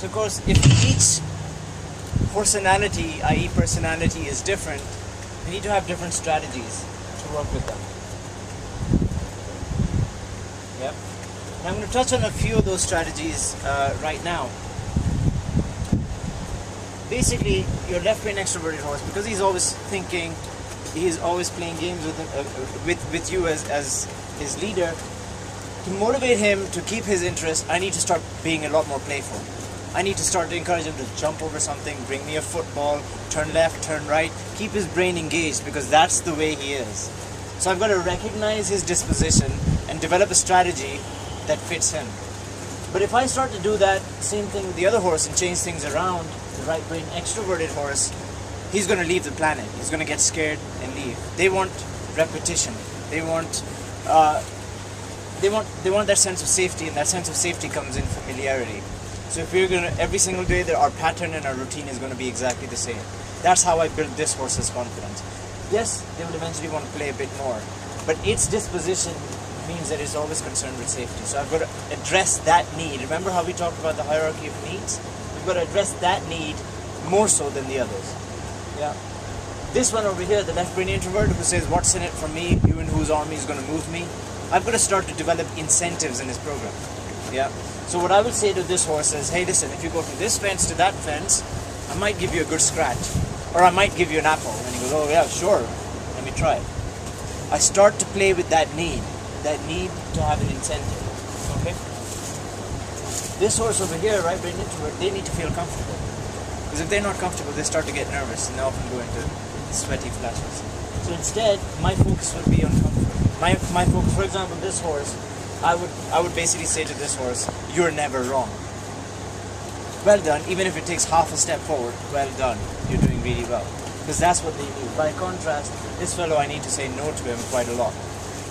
So of course, if each personality, i.e. personality, is different, we need to have different strategies to work with them. Yep. And I'm going to touch on a few of those strategies right now. Basically, your left brain extroverted horse, because he's always thinking, he's always playing games with you as his leader. To motivate him to keep his interest, I need to start being a lot more playful. I need to start to encourage him to jump over something, bring me a football, turn left, turn right, keep his brain engaged, because that's the way he is. So I've got to recognize his disposition and develop a strategy that fits him. But if I start to do that same thing with the other horse and change things around, the right brain extroverted horse, he's going to leave the planet. He's going to get scared and leave. They want repetition. They want that sense of safety, and that sense of safety comes in familiarity. So if we're going to, every single day, our pattern and our routine is going to be exactly the same. That's how I built this horse's confidence. Yes, they will eventually want to play a bit more, but its disposition means that it's always concerned with safety. So I've got to address that need. Remember how we talked about the hierarchy of needs? We've got to address that need more so than the others. Yeah. This one over here, the left brain introvert who says, what's in it for me? You and whose army is going to move me? I've got to start to develop incentives in his program. Yeah. So what I will say to this horse is, hey, listen, if you go from this fence to that fence, I might give you a good scratch, or I might give you an apple. And he goes, oh yeah, sure, let me try it. I start to play with that need to have an incentive. Okay. This horse over here, right brain introvert, they need to feel comfortable, because if they're not comfortable, they start to get nervous and they often go into sweaty flashes. So instead, my focus will be on comfort. My focus, for example, this horse, I would basically say to this horse, you're never wrong. Well done, even if it takes half a step forward, well done, you're doing really well. Because that's what they need. By contrast, this fellow, I need to say no to him quite a lot.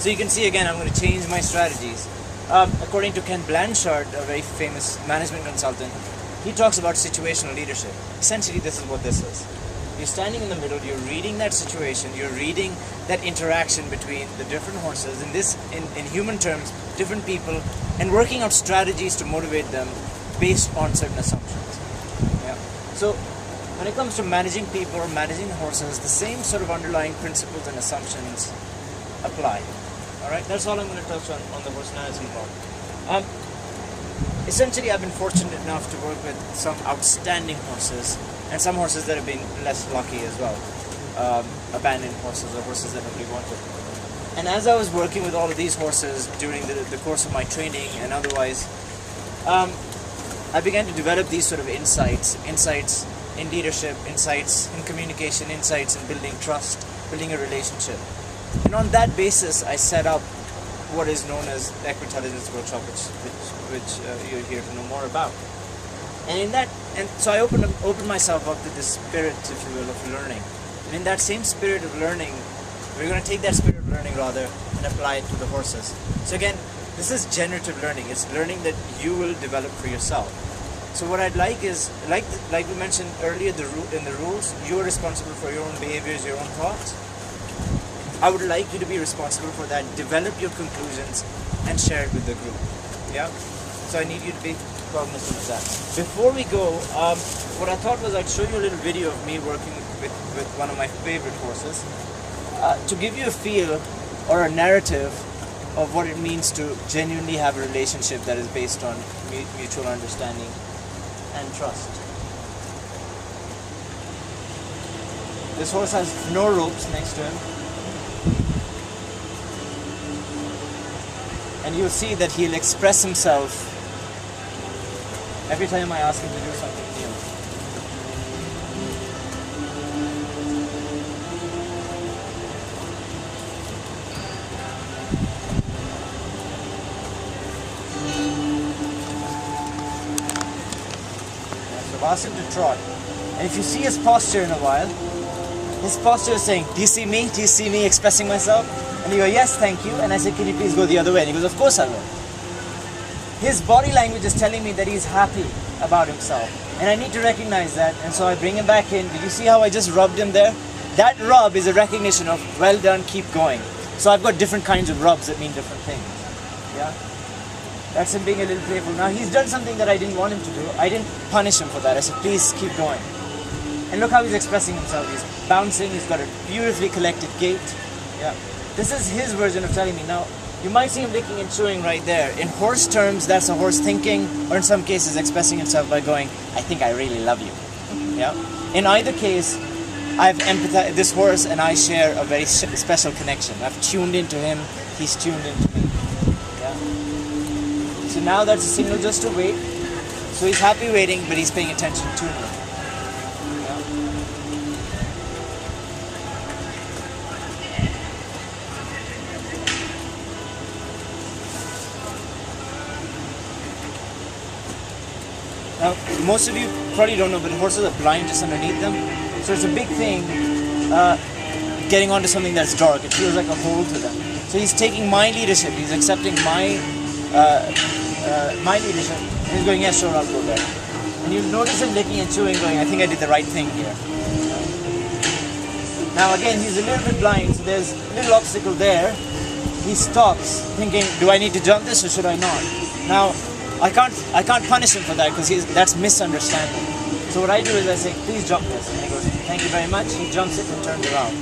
So you can see again, I'm going to change my strategies. According to Ken Blanchard, a very famous management consultant, he talks about situational leadership. Essentially, this is what this is. You're standing in the middle, you're reading that situation, you're reading that interaction between the different horses, in human terms, different people, and working out strategies to motivate them based on certain assumptions. Yeah. So when it comes to managing people or managing horses, the same sort of underlying principles and assumptions apply. Alright, that's all I'm going to touch on the horse management part. Essentially, I've been fortunate enough to work with some outstanding horses, and some horses that have been less lucky as well. Abandoned horses or horses that nobody wanted. And as I was working with all of these horses during the course of my training and otherwise, I began to develop these sort of insights in leadership, insights in communication, insights in building trust, building a relationship. And on that basis, I set up what is known as the Equintelligence Workshop, which you're here to know more about. And so I opened myself up to this spirit, if you will, of learning. And in that same spirit of learning, we're going to take that spirit of learning and apply it to the horses. So again, this is generative learning. It's learning that you will develop for yourself. So what I'd like is, like we mentioned earlier, in the rules, you are responsible for your own behaviors, your own thoughts. I would like you to be responsible for that. Develop your conclusions and share it with the group. Yeah. So I need you to be cognizant of that. Before we go, what I thought was I'd show you a little video of me working with one of my favorite horses to give you a feel or a narrative of what it means to genuinely have a relationship that is based on mutual understanding and trust. This horse has no ropes next to him, and you'll see that he'll express himself every time I ask him to do something new. So I've asked him to trot. And if you see his posture in a while, his posture is saying, do you see me? Do you see me expressing myself? And you go, yes, thank you. And I said, can you please go the other way? And he goes, of course I will. His body language is telling me that he's happy about himself. And I need to recognize that. And so I bring him back in. Did you see how I just rubbed him there? That rub is a recognition of, well done, keep going. So I've got different kinds of rubs that mean different things. Yeah? That's him being a little playful. Now he's done something that I didn't want him to do. I didn't punish him for that. I said, please keep going. And look how he's expressing himself. He's bouncing, he's got a beautifully collected gait. Yeah. This is his version of telling me. Now, you might see him licking and chewing right there. In horse terms, that's a horse thinking, or in some cases expressing himself by going, I think I really love you. Yeah. In either case, I've empathized. This horse and I share a very special connection. I've tuned into him, he's tuned into me. Yeah. So now that's a signal just to wait. So he's happy waiting, but he's paying attention to me. Now, most of you probably don't know, but horses are blind just underneath them. So it's a big thing getting onto something that's dark. It feels like a hole to them. So he's taking my leadership. He's accepting my leadership. And he's going, yeah, sure, I'll go there. And you notice him licking and chewing, going, I think I did the right thing here. Now again, he's a little bit blind, so there's a little obstacle there. He stops, thinking, do I need to jump this or should I not? Now, I can't punish him for that because that's misunderstanding. So what I do is I say, please jump this. And he goes, thank you very much. He jumps it and turns around.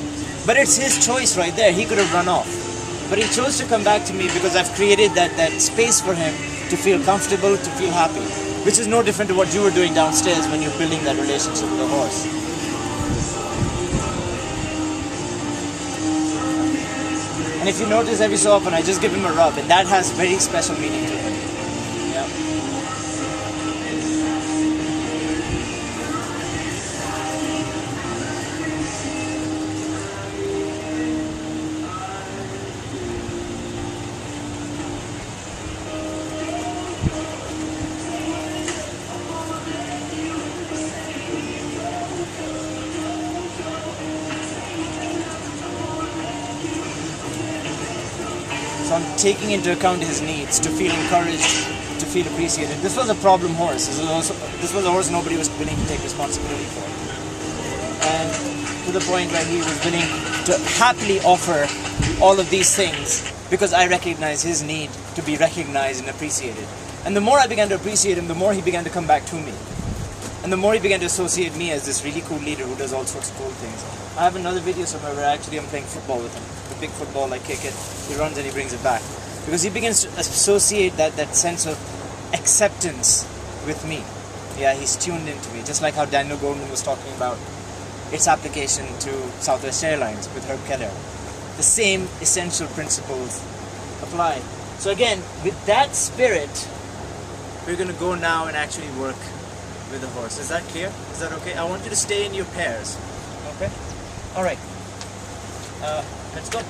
But it's his choice right there. He could have run off. But he chose to come back to me because I've created that space for him to feel comfortable, to feel happy. Which is no different to what you were doing downstairs when you're building that relationship with the horse. And if you notice, every so often I just give him a rub, and that has very special meaning to him. Yeah. So I'm taking into account his needs to feel encouraged, to feel appreciated. This was a problem horse. This was a horse nobody was willing to take responsibility for. And to the point where he was willing to happily offer all of these things because I recognize his need to be recognized and appreciated. And the more I began to appreciate him, the more he began to come back to me. And the more he began to associate me as this really cool leader who does all sorts of cool things. I have another video somewhere where actually I'm playing football with him. The big football, I kick it, he runs and he brings it back. Because he begins to associate that sense of acceptance with me. Yeah, he's tuned into me. Just like how Daniel Goleman was talking about its application to Southwest Airlines with Herb Keller. The same essential principles apply. So again, with that spirit, we're going to go now and actually work with the horse. Is that clear? Is that okay? I want you to stay in your pairs. Okay? Alright. Let's go.